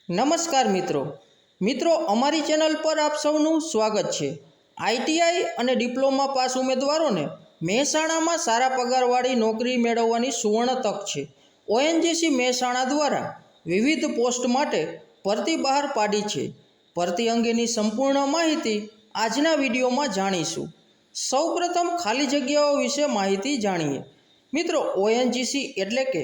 નમસ્કાર મિત્રો અમારી ચેનલ પર આપ સૌનું સ્વાગત છે। આઈટીઆઈ અને ડિપ્લોમા પાસ ઉમેદવારોને મહેસાણામાં સારા પગારવાળી નોકરી મેળવવાની સુવર્ણ તક છે। ઓએનજીસી મહેસાણા દ્વારા વિવિધ પોસ્ટ માટે ભરતી બહાર પાડી છે। ભરતી અંગેની સંપૂર્ણ માહિતી આજના વિડીયોમાં જાણીશું। સૌપ્રથમ ખાલી જગ્યાઓ વિશે માહિતી જાણીએ। મિત્રો, ઓએનજીસી એટલે કે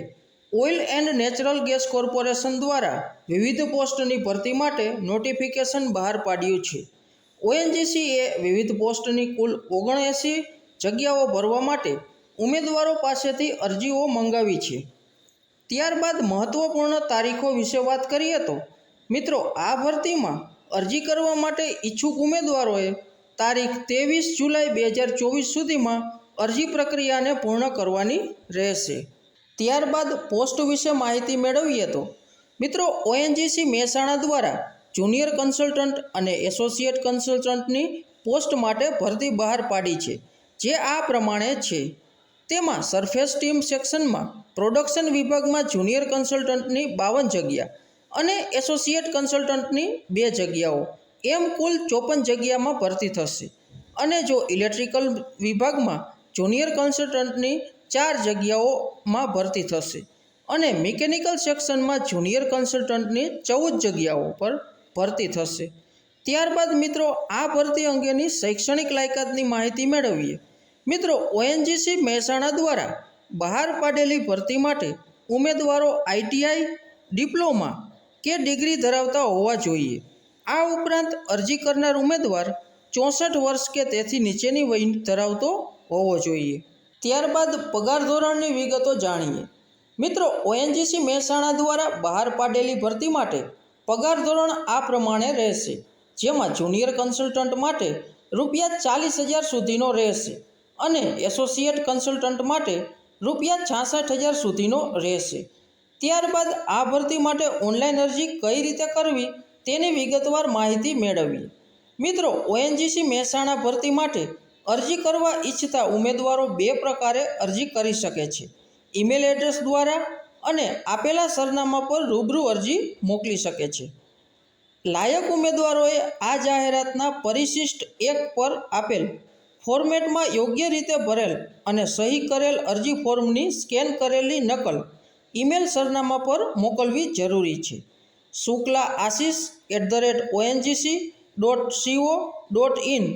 oil and natural gas corporation દ્વારા વિવિધ પોસ્ટની ભરતી માટે નોટિફિકેશન બહાર પાડ્યું છે। ઓએનજીસીએ વિવિધ પોસ્ટની કુલ 79 જગ્યાઓ ભરવા માટે ઉમેદવારો પાસેથી અરજીઓ મંગાવી છે। ત્યારબાદ મહત્વપૂર્ણ તારીખો વિશે વાત કરીએ તો મિત્રો, આ ભરતીમાં અરજી કરવા માટે ઈચ્છુક ઉમેદવારોએ તારીખ 23 જુલાઈ 2024 સુધીમાં અરજી પ્રક્રિયાને પૂર્ણ કરવાની રહેશે। ત્યારબાદ પોસ્ટ વિશે માહિતી મેળવીએ તો મિત્રો, ઓએનજીસી મહેસાણા દ્વારા જુનિયર કન્સલ્ટન્ટ અને એસોસિએટ કન્સલ્ટન્ટની પોસ્ટ માટે ભરતી બહાર પાડી છે, જે આ પ્રમાણે છે। તેમાં સરફેસ ટીમ સેક્શનમાં પ્રોડક્શન વિભાગમાં જુનિયર કન્સલ્ટન્ટની 52 જગ્યા અને એસોસિએટ કન્સલ્ટન્ટની 2 જગ્યાઓ એમ કુલ 54 જગ્યામાં ભરતી થશે। અને જો ઇલેક્ટ્રિકલ વિભાગમાં જુનિયર કન્સલ્ટન્ટની 4 જગ્યાઓમાં ભરતી થશે અને મિકેનિકલ સેક્શનમાં જુનિયર કન્સલ્ટન્ટની 14 જગ્યાઓ પર ભરતી થશે। ત્યારબાદ મિત્રો, આ ભરતી અંગેની શૈક્ષણિક લાયકાતની માહિતી મેળવીએ। મિત્રો, ઓએનજીસી મહેસાણા દ્વારા બહાર પાડેલી ભરતી માટે ઉમેદવારો આઈટીઆઈ, ડિપ્લોમા કે ડિગ્રી ધરાવતા હોવા જોઈએ। આ ઉપરાંત અરજી કરનાર ઉમેદવાર 64 વર્ષ કે તેથી નીચેની વય ધરાવતો હોવો જોઈએ। ત્યારબાદ પગાર ધોરણની વિગતો જાણીએ। મિત્રો, ઓએનજીસી મહેસાણા દ્વારા બહાર પાડેલી ભરતી માટે પગાર ધોરણ આ પ્રમાણે રહેશે, જેમાં જુનિયર કન્સલ્ટન્ટ માટે ₹40,000 સુધીનો રહેશે અને એસોસિએટ કન્સલ્ટન્ટ માટે ₹66,000 સુધીનો રહેશે। ત્યારબાદ આ ભરતી માટે ઓનલાઈન અરજી કઈ રીતે કરવી તેની વિગતવાર માહિતી મેળવીએ। મિત્રો, ઓએનજીસી મહેસાણા ભરતી માટે અરજી કરવા ઈચ્છતા ઉમેદવારો 2 પ્રકારે અરજી કરી શકે છે: ઈમેલ એડ્રેસ દ્વારા અને આપેલા સરનામા પર રૂબરૂ અરજી મોકલી શકે છે। લાયક ઉમેદવારોએ આ જાહેરાતના પરિશિષ્ટ 1 પર આપેલ ફોર્મેટમાં યોગ્ય રીતે ભરેલ અને સહી કરેલ અરજી ફોર્મની સ્કેન કરેલી નકલ ઈમેલ સરનામા પર મોકલવી જરૂરી છે। shukla@ongc.co.in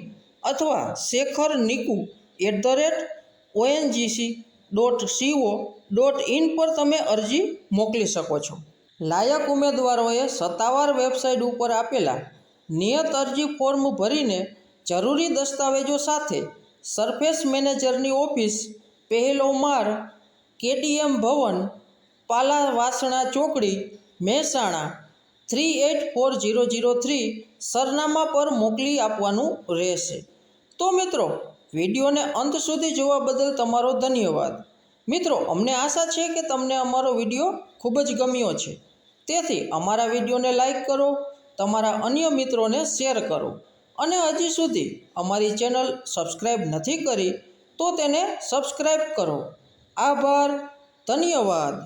અથવા shekharniku@ongc.co.in પર તમે અરજી મોકલી શકો છો। લાયક ઉમેદવારોએ સત્તાવાર વેબસાઇટ ઉપર આપેલા નિયત અરજી ફોર્મ ભરીને જરૂરી દસ્તાવેજો સાથે સરફેસ મેનેજરની ઓફિસ, પહેલો માળ, કેટીએમ ભવન, પાલા વાસણા ચોકડી, મહેસાણા 384003 સરનામા પર મોકલી આપવાનું રહેશે। તો મિત્રો, વિડીયોને અંત સુધી જોવા બદલ તમારો ધન્યવાદ। મિત્રો, અમને આશા છે કે તમને અમારો વિડીયો ખૂબ જ ગમ્યો છે, તેથી અમારા વિડીયોને લાઈક કરો, તમારા અન્ય મિત્રોને શેર કરો અને હજી સુધી અમારી ચેનલ સબસ્ક્રાઈબ નથી કરી તો તેને સબસ્ક્રાઈબ કરો। આભાર, ધન્યવાદ।